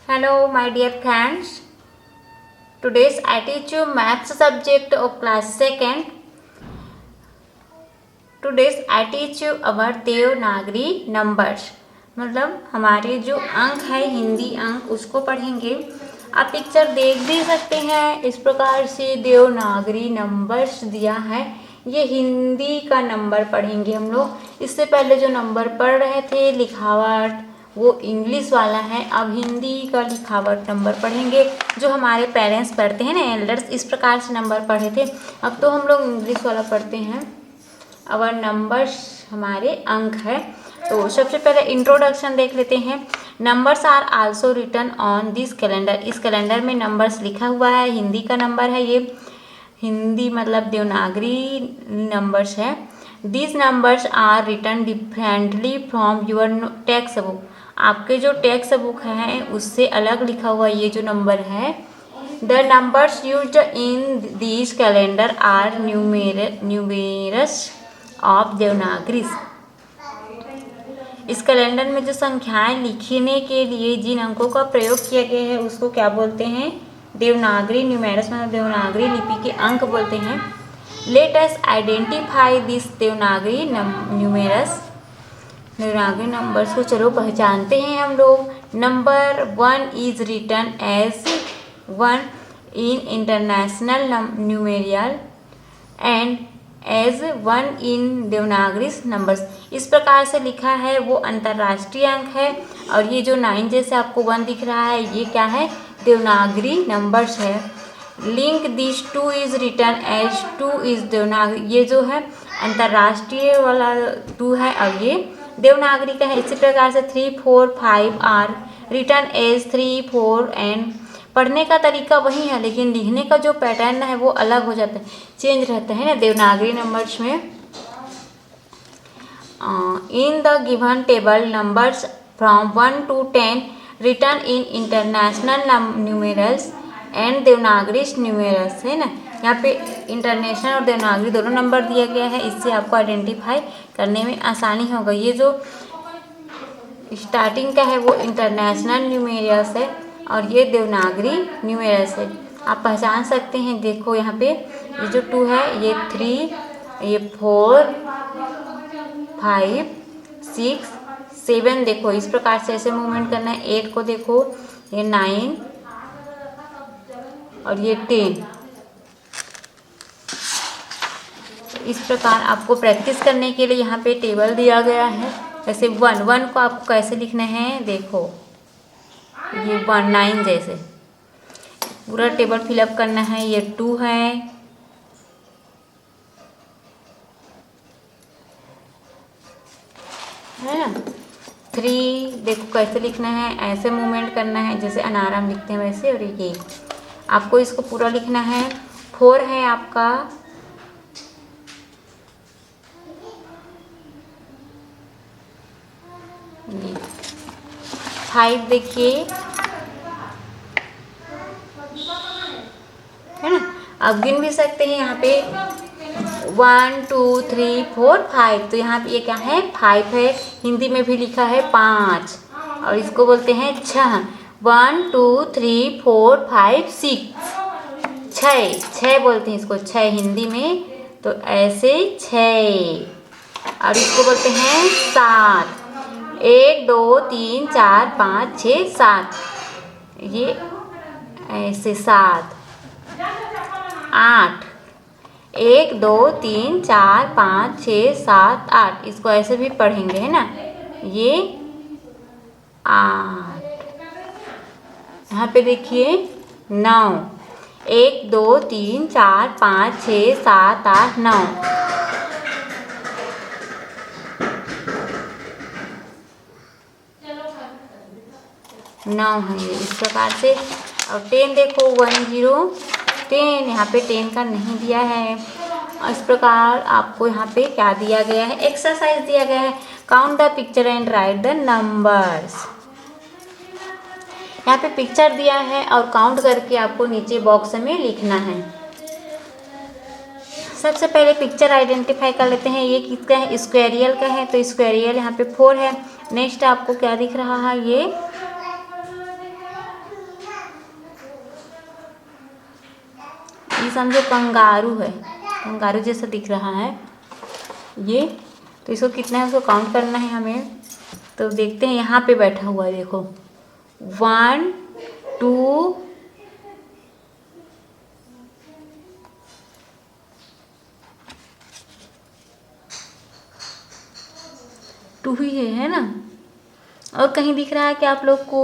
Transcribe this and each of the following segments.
Hello, my dear friends. Today's I teach you maths subject of class second. Today's I teach you our Devanagari numbers. मतलब हमारे जो अंक है हिंदी अंक उसको पढ़ेंगे। आप पिक्चर देख भी सकते हैं। इस प्रकार से देवनागरी नंबर्स दिया है। ये हिंदी का नंबर पढ़ेंगे हम लोग। इससे पहले जो नंबर पढ़ रहे थे लिखावट वो इंग्लिश वाला है। अब हिंदी का लिखावट नंबर पढ़ेंगे जो हमारे पेरेंट्स पढ़ते हैं ना, एल्डर्स इस प्रकार से नंबर पढ़े थे। अब तो हम लोग इंग्लिश वाला पढ़ते हैं। अवर नंबर्स हमारे अंक है। तो सबसे पहले इंट्रोडक्शन देख लेते हैं। Numbers are also written on this calendar. इस कैलेंडर में नंबर्स लिखा हुआ है। हिंदी का नंबर है ये। हिंदी मतलब देवनागरी नंबर्स है। This numbers are written differently from your text book. आपके जो टेक्स्ट बुक है उससे अलग लिखा हुआ ये जो नंबर है। The numbers used in this calendar are numerals of Devanagari. इस कैलेंडर में जो संख्याएं लिखने के लिए जिन अंकों का प्रयोग किया गया है उसको क्या बोलते हैं? देवनागरी। न्यूमेरस मतलब देवनागरी लिपि के अंक बोलते हैं। Let us identify this Devanagari numerals. Devanagari numbers को चलो पहचानते हैं हम लोग। Number 1 is written as 1 in international numeral and as 1 in Devanagari numbers. इस प्रकार से लिखा है वो अंतर्राष्ट्रीय अंक है। और ये जो 9 जैसे आपको 1 दिख रहा है ये क्या है? देवनागरी नंबर्स है। Link this 2 is written as 2 is Devanagari. ये जो है अंतर्राष्ट्रीय वाला 2 है और ये देवनागरी का है। इसी प्रकार से 3, 4, 5 आर रिटन एज 3, 4 एंड। पढ़ने का तरीका वही है लेकिन लिखने का जो पैटर्न है वो अलग हो जाता है, चेंज रहता है ना देवनागरी नंबर्स में। In the given table numbers from 1 to 10 written in international numerals and Devanagari numerals है ना। यहाँ पे इंटरनेशनल और देवनागरी दोनों नंबर दिया गया है। इससे आपको आइडेंटिफाई करने में आसानी होगा। ये जो स्टार्टिंग का है वो इंटरनेशनल न्यूमेरल्स है और ये देवनागरी न्यूमेरल्स है। आप पहचान सकते हैं। देखो यहाँ पे ये जो 2 है ये 3, ये 4, 5, 6, 7। देखो इस प्रकार से ऐसे मूवमेंट करना है। 8 को देखो ये 9 और ये 10। इस प्रकार आपको प्रैक्टिस करने के लिए यहाँ पे टेबल दिया गया है। जैसे 1 को आपको कैसे लिखना है देखो ये 1 9 जैसे पूरा टेबल फिलअप करना है। ये 2 है ना। 3 देखो कैसे लिखना है, ऐसे मूवमेंट करना है जैसे अनाराम लिखते हैं वैसे। और ये आपको इसको पूरा लिखना है। 4 है आपका 5 देखिए है ना। आप गिन भी सकते हैं यहाँ पे 1 2 3 4 5। तो यहाँ पे ये क्या है? 5 है। हिंदी में भी लिखा है 5 और इसको बोलते हैं 6। 1 2 3 4 5 6 6 बोलते हैं इसको। 6 हिंदी में तो ऐसे 6। और इसको बोलते हैं 7। 1 2 3 4 5 6 7 ये ऐसे 7। 8 1 2 3 4 5 6 7 8 इसको ऐसे भी पढ़ेंगे है ना। ये 8। यहाँ पे देखिए 9। 1 2 3 4 5 6 7 8 9। 9 है ये इस प्रकार से। और 10 देखो 1 0 10। यहाँ पे 10 का नहीं दिया है। इस प्रकार आपको यहाँ पे क्या दिया गया है? एक्सरसाइज दिया गया है। Count the picture and right the numbers. यहाँ पे पिक्चर दिया है और काउंट करके आपको नीचे बॉक्स में लिखना है। सबसे पहले पिक्चर आइडेंटिफाई कर लेते हैं। ये किसका है? स्क्वेरियल का है। तो स्क्वेरियल यहाँ पे 4 है। नेक्स्ट आपको क्या दिख रहा है? ये समझो कंगारू है, कंगारू जैसा दिख रहा है ये। तो इसको कितना है उसको काउंट करना है हमें। तो देखते हैं, यहाँ पे बैठा हुआ है देखो, 1 2 2 ही है ना। और कहीं दिख रहा है कि आप लोग को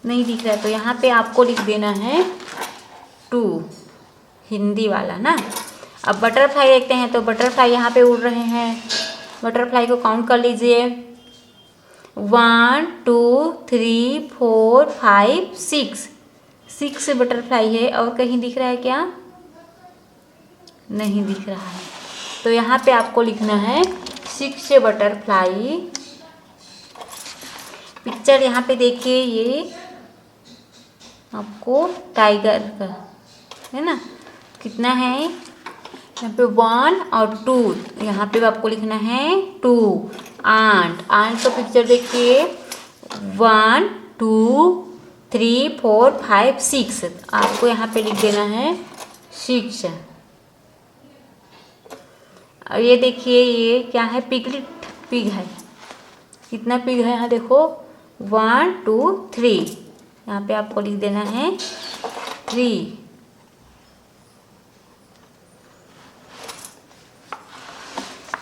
नहीं दिख रहा है, तो यहाँ पे आपको लिख देना है 2, हिंदी वाला ना। अब बटरफ्लाई देखते हैं, तो बटरफ्लाई यहाँ पे उड़ रहे हैं। बटरफ्लाई को काउंट कर लीजिए, 1 2 3 4 5 6, 6 बटरफ्लाई है। और कहीं दिख रहा है क्या? नहीं दिख रहा है। तो यहाँ पे आपको लिखना है 6 बटरफ्लाई। पिक्चर यहाँ पे देखिए, ये आपको टाइगर का है ना। कितना है यहाँ पे? 1 और 2। यहाँ पे आपको लिखना है 2। आंट, आंट का पिक्चर देखिए, 1 2 3 4 5 6। आपको यहाँ पे लिख देना है 6। और ये देखिए, ये क्या है? पिगलेट, पिग है। कितना पिग है यहाँ देखो, 1 2 3। यहाँ पे आपको लिख देना है 3।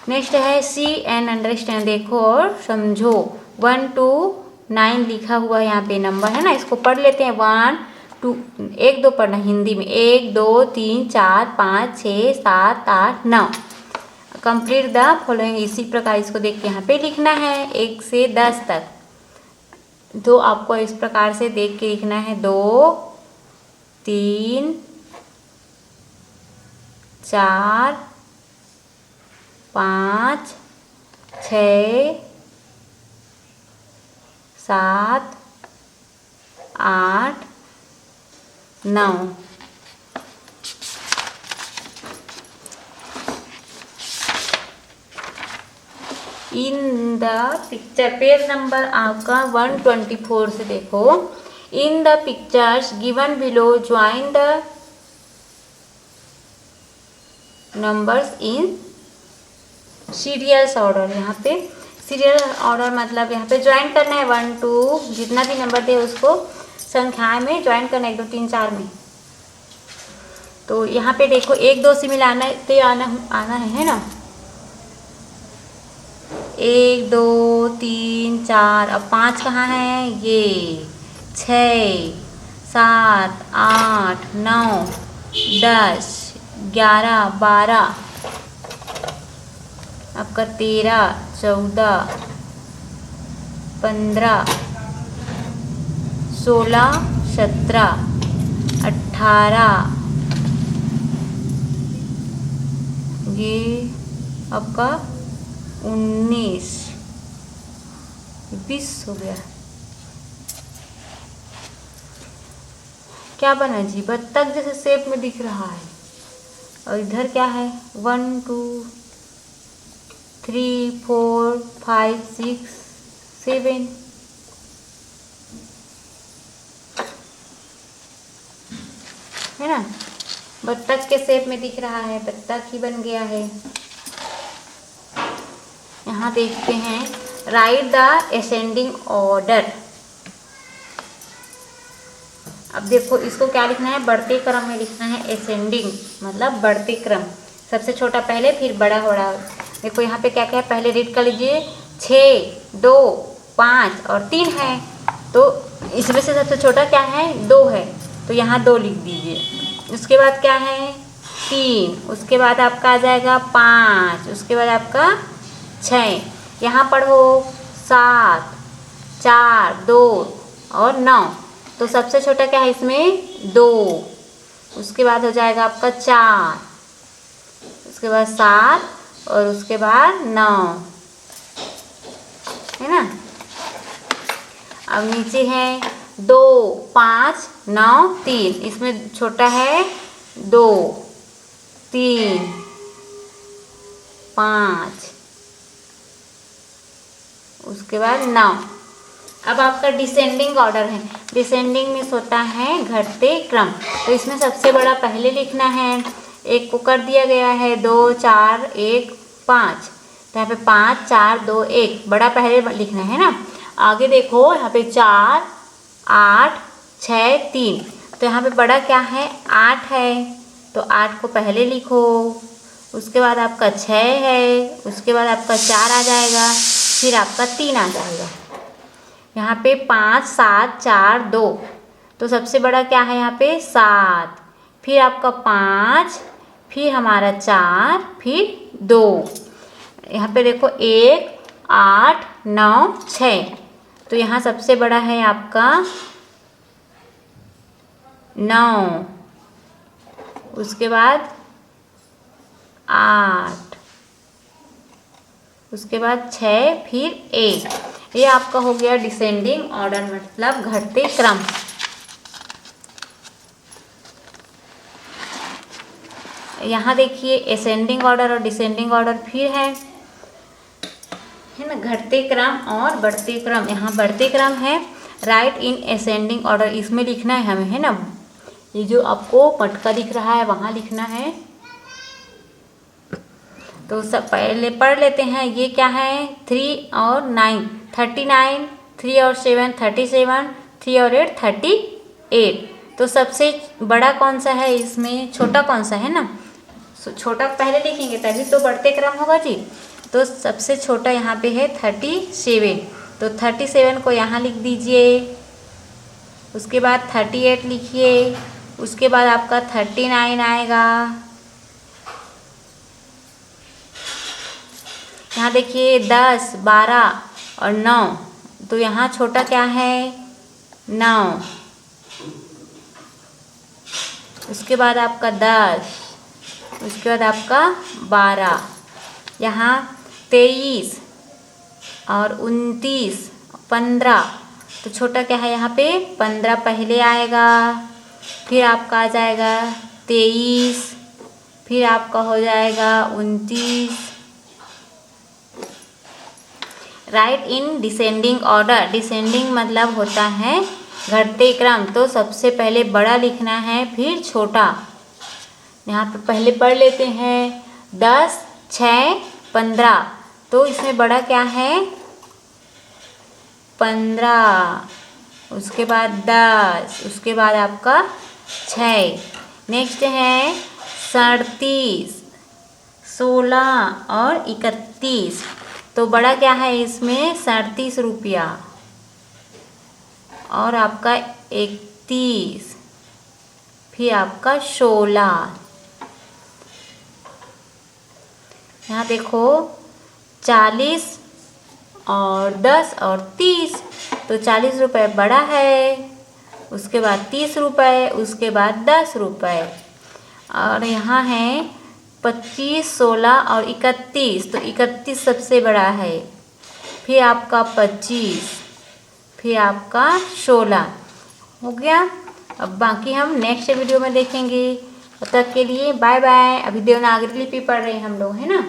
नेक्स्ट है सी एंड अंडरस्टैंड, देखो और समझो। 1 2 9 लिखा हुआ है यहाँ पे नंबर है ना, इसको पढ़ लेते हैं। 1 2, 1 2 पढ़ना हिंदी में, 1 2 3 4 5 6 7 8 9। कंप्लीट द फॉलोइंग, इसी प्रकार इसको देख के यहाँ पे लिखना है 1 से 10 तक। तो आपको इस प्रकार से देख के लिखना है 2 3 4 5 6 7 8 9। In the picture, page number आपका 124 से देखो। In the pictures given below join the numbers in serials order. यहाँ पे सीरियल ऑर्डर मतलब यहाँ पे ज्वाइन करना है 1 2, जितना भी नंबर दे उसको संख्या में ज्वाइन करना है 1 2 3 4 में। तो यहाँ पे देखो 1 2 से मिलाना तो आना है ना। 1 2 3 4। अब 5 कहाँ है? ये 6 7 8 9 10 11 12, आपका 13 14 15 16 17 18, ये आपका 19 20 हो गया। क्या बना जी? बत्तख जैसे शेप में दिख रहा है। और इधर क्या है? 1 2 3 4 5 6 7। है ना, बत्तख के शेप में दिख रहा है, बत्तख ही बन गया है। यहाँ देखते हैं, राइट द असेंडिंग ऑर्डर। अब देखो इसको क्या लिखना है? बढ़ते क्रम में लिखना है। असेंडिंग मतलब बढ़ते क्रम, सबसे छोटा पहले फिर बड़ा हो रहा है। देखो यहाँ पे क्या क्या है, पहले रीड कर लीजिए। 6 2 5 और 3 है, तो इसमें से सबसे छोटा क्या है? 2 है, तो यहाँ 2 लिख दीजिए। उसके बाद क्या है? 3, उसके बाद आपका आ जाएगा 5, उसके बाद आपका 6। यहाँ पढ़ो 7 4 2 और 9, तो सबसे छोटा क्या है इसमें? 2। उसके बाद हो जाएगा आपका 4, उसके बाद 7 और उसके बाद 9, है ना। अब नीचे है 2 5 9 3, इसमें छोटा है 2 3 5, उसके बाद 9। अब आपका डिसेंडिंग ऑर्डर है। डिसेंडिंग मीन्स होता है घटते क्रम। तो इसमें सबसे बड़ा पहले लिखना है। एक को कर दिया गया है 2 4 1 5, तो यहाँ पे 5 4 2 1 बड़ा पहले लिखना है ना। आगे देखो यहाँ पे 4 8 6 3, तो यहाँ पे बड़ा क्या है 8 है, तो 8 को पहले लिखो। उसके बाद आपका 6 है, उसके बाद आपका 4 आ जाएगा, फिर आपका 3 आ जाएगा। यहाँ पे 5 7 4 2, तो सबसे बड़ा क्या है यहाँ पे 7, फिर आपका 5, फिर हमारा 4, फिर 2। यहाँ पे देखो 1 8 9 6, तो यहाँ सबसे बड़ा है आपका 9, उसके बाद 8, उसके बाद 6, फिर 1। ये आपका हो गया डिसेंडिंग ऑर्डर, मतलब घटते क्रम। यहाँ देखिए असेंडिंग ऑर्डर और डिसेंडिंग ऑर्डर फिर है ना, घटते क्रम और बढ़ते क्रम। यहाँ बढ़ते क्रम है, राइट इन असेंडिंग ऑर्डर, इसमें लिखना है हमें, है ना। ये जो आपको पटका दिख रहा है वहाँ लिखना है। तो सब पहले पढ़ लेते हैं। ये क्या है 3 और 9 39, 3 और 7 37, 3 और 8 38। तो सबसे बड़ा कौन सा है इसमें, छोटा कौन सा है ना, छोटा पहले लिखेंगे तभी तो बढ़ते क्रम होगा जी। तो सबसे छोटा यहाँ पे है 37, तो 37 को यहाँ लिख दीजिए। उसके बाद 38 लिखिए, उसके बाद आपका 39 आएगा। यहाँ देखिए 10 12 और 9, तो यहाँ छोटा क्या है 9। उसके बाद आपका 10, उसके बाद आपका 12, यहाँ 23 और 29 15, तो छोटा क्या है यहाँ पे 15 पहले आएगा, फिर आपका आ जाएगा 23, फिर आपका हो जाएगा 29। Right in descending order, descending मतलब होता है घटते क्रम। तो सबसे पहले बड़ा लिखना है, फिर छोटा। यहाँ पे पहले पढ़ लेते हैं 10 6 15, तो इसमें बड़ा क्या है 15, उसके बाद 10, उसके बाद आपका 6। नेक्स्ट है 37 16 और 31, तो बड़ा क्या है इसमें 37 रुपया, और आपका 31, फिर आपका 16। यहाँ देखो 40 और 10 और 30, तो 40 रुपये बड़ा है, उसके बाद 30 रुपये, उसके बाद 10 रुपये, और यहाँ है 25 16 और 31, तो 31 सबसे बड़ा है, फिर आपका 25, फिर आपका 16 हो गया। अब बाकी हम नेक्स्ट वीडियो में देखेंगे। तब तक के लिए बाय बाय। अभी देवनागरी लिपि पढ़ रहे हैं हम लोग, है ना।